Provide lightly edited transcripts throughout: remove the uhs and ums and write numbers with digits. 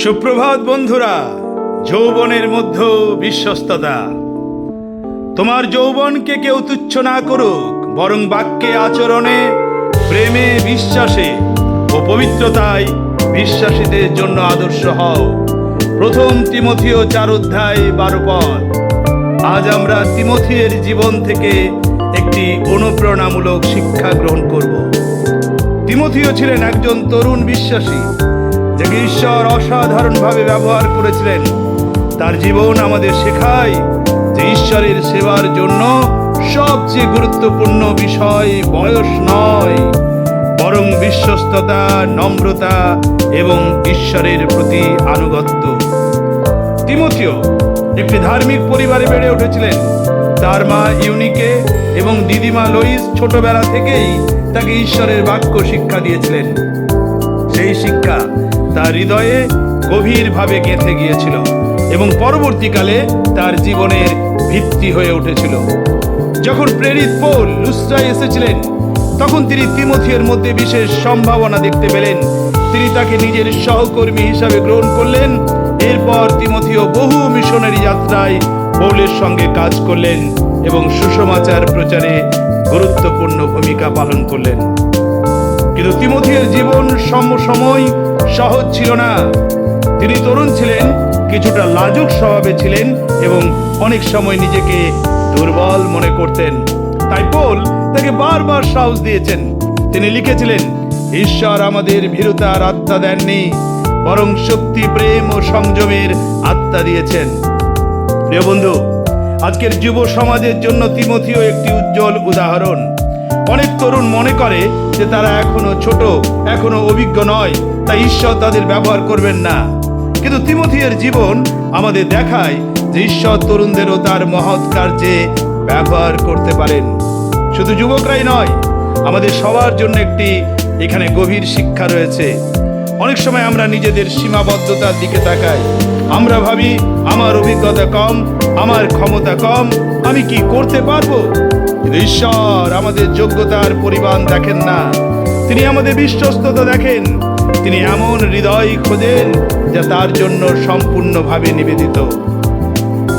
সুপ্রভাত বন্ধুরা। যৌবনের মধ্যে বিশ্বস্ততা। তোমার যৌবনকে কেউ তুচ্ছ না করুক, বরং বাক্যে, আচরণে, প্রেমে, বিশ্বাসে ও পবিত্রতায় বিশ্বাসীদের জন্য আদর্শ হও। প্রথম তিমথিও 4:12। আজ আমরা তিমথিয়ের জীবন থেকে একটি অনুপ্রেরণামূলক শিক্ষা গ্রহণ করব। তিমথিও ছিলেন একজন তরুণ বিশ্বাসী, যাকে ঈশ্বর অসাধারণভাবে ব্যবহার করেছিলেন। তার জীবন আমাদের শেখায় যে ঈশ্বরের সেবার জন্য সবচেয়ে গুরুত্বপূর্ণ বিষয় বয়স নয়, বরং বিশ্বস্ততা, নম্রতা এবং ঈশ্বরের প্রতি আনুগত্য। তিমথিও একটি ধার্মিক পরিবারে বেড়ে উঠেছিলেন। তার মা ইউনিকে এবং দিদিমা লোইস ছোটবেলা থেকেই তাকে ঈশ্বরের বাক্য শিক্ষা দিয়েছিলেন। সেই শিক্ষা তার হৃদয়ে গভীরভাবে গেঁথে গিয়েছিল এবং পরবর্তীকালে তার জীবনের ভিত্তি হয়ে উঠেছিল। যখন প্রেরিত পৌল লুস্ত্রায় এসেছিলেন, তখন তিনি তিমথিয়ের মধ্যে বিশেষ সম্ভাবনা দেখতে পেলেন। তিনি তাকে নিজের সহকর্মী হিসাবে গ্রহণ করলেন। এরপর তিমথিও বহু মিশনারি যাত্রায় পৌলের সঙ্গে কাজ করলেন এবং সুসমাচার প্রচারে গুরুত্বপূর্ণ ভূমিকা পালন করলেন। কিন্তু তিমথিয়ের জীবন সময় সহজ ছিল না। তিনি তরুণ ছিলেন, কিছুটা লাজুক স্বভাবে ছিলেন এবং অনেক সময় নিজেকে দুর্বল মনে করতেন। তাই পৌল তাকে বারবার সাহস দিয়েছেন। তিনি লিখেছিলেন, ঈশ্বর আমাদের ভীরুতার আত্মা দেননি, বরং শক্তি, প্রেম ও সংযমের আত্মা দিয়েছেন। প্রিয় বন্ধু, আজকের যুব সমাজের জন্য তিমথিও একটি উজ্জ্বল উদাহরণ। অনেক তরুণ মনে করে যে তারা এখনো ছোট, এখনো অভিজ্ঞ নয়, তাই ঈশ্বর তাদের ব্যবহার করবেন না। কিন্তু তিমথিয়ের জীবন আমাদের দেখায় যে ঈশ্বর তরুণদেরও তার মহৎ কার্যে ব্যবহার করতে পারেন। শুধু যুবকরাই নয়, আমাদের সবার জন্য একটি এখানে গভীর শিক্ষা রয়েছে। অনেক সময় আমরা নিজেদের সীমাবদ্ধতার দিকে তাকাই। আমরা ভাবি, আমার অভিজ্ঞতা কম, আমার ক্ষমতা কম, আমি কি করতে পারবো? কিন্তু ঈশ্বর আমাদের যোগ্যতার পরিমাণ দেখেন না, তিনি আমাদের বিশ্বস্ততা দেখেন। তিনি এমন হৃদয় খোঁজেন যা তার জন্য সম্পূর্ণভাবে নিবেদিত।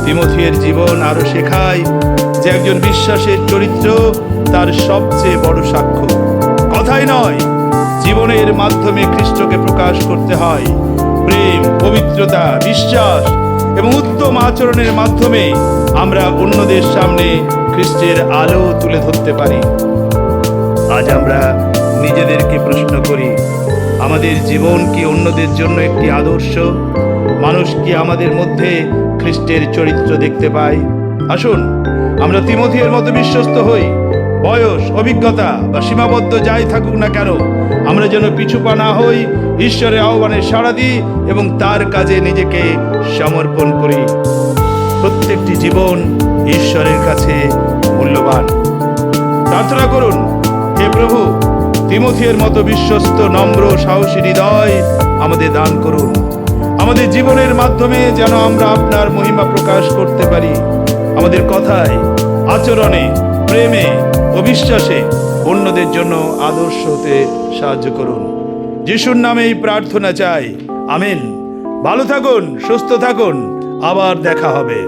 তিমথিয়ের জীবন আরো শেখায় যে একজন বিশ্বাসের চরিত্র তার সবচেয়ে বড় সাক্ষ্য। কথাই নয়, জীবনের মাধ্যমে খ্রিস্টকে প্রকাশ করতে হয়। প্রেম, পবিত্রতা, বিশ্বাস এবং উত্তম আচরণের মাধ্যমে আমরা অন্যদের সামনে খ্রিস্টের আলো তুলে ধরতে পারি। আজ আমরা নিজেদেরকে প্রশ্ন করি, আমাদের জীবন কি অন্যদের জন্য একটি আদর্শ? মানুষ কি আমাদের মধ্যে খ্রিস্টের চরিত্র দেখতে পায়? আসুন আমরা তিমথিয়ের মতো বিশ্বস্ত হই। বয়স, অভিজ্ঞতা বা সীমাবদ্ধ যাই থাকুক না কেন, আমরা যেন পিছুপা না হই, ঈশ্বরের আহ্বানে সাড়া দিই এবং তার কাজে নিজেকে সমর্পণ করি। প্রত্যেকটি জীবন ঈশ্বরের কাছে মূল্যবান। প্রার্থনা করুন, হে প্রভু, তিমথিয়ের মতো বিশ্বস্ত, নম্র, সাহসী হৃদয় আমাদের দান করুন। আমাদের জীবনের মাধ্যমে যেন আমরা আপনার মহিমা প্রকাশ করতে পারি। আমাদের কথায়, আচরণে, প্রেমে ও বিশ্বাসে অন্যদের জন্য আদর্শ হতে সাহায্য করুন। যিশুর নামেই প্রার্থনা চাই, আমেন। ভালো থাকুন, সুস্থ থাকুন, আবার দেখা হবে।